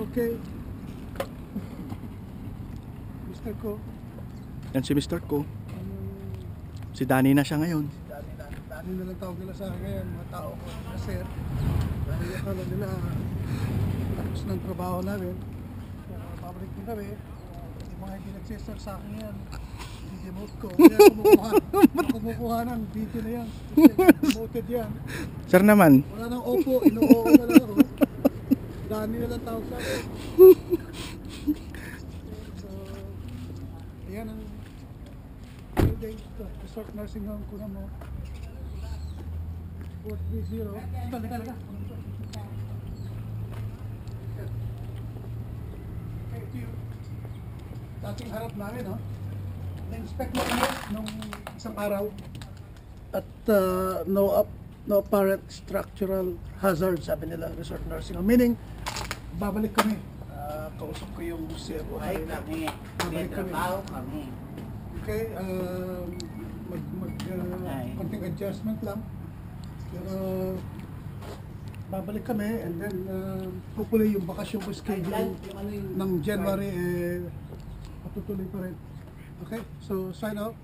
Okay. Mr. Ko. Yan si Mr. Ko. Si Danny na siya ngayon. Dami na lang tawag nila sa akin ngayon, mga tao ko na sir. Dahil akala nila tapos ng trabaho namin. Pabalik din kami. Yung mga hindi nagsisir sa akin yan. I-demote ko. Kaya kumukuha ng video na yan. Demoted yan. Sir naman. Wala nang opo, ino-oo na lang ako. Dami na lang tawag sa akin. So, ayan ang resort nursing home ko na mo. 430. Lika. Dating harap namin, no? Na-inspect mo kami nung isang araw. At no apparent structural hazard, sabi nila, resort nursing home. Meaning, babalik kami. Kausap ko yung CFO. Ay kami, may trabaho kami. Okay, konting adjustment lang. Pero babalik kami and then hopefully yung bakasyon ko schedule ng January matutuloy pa rin. Okay, so sign out.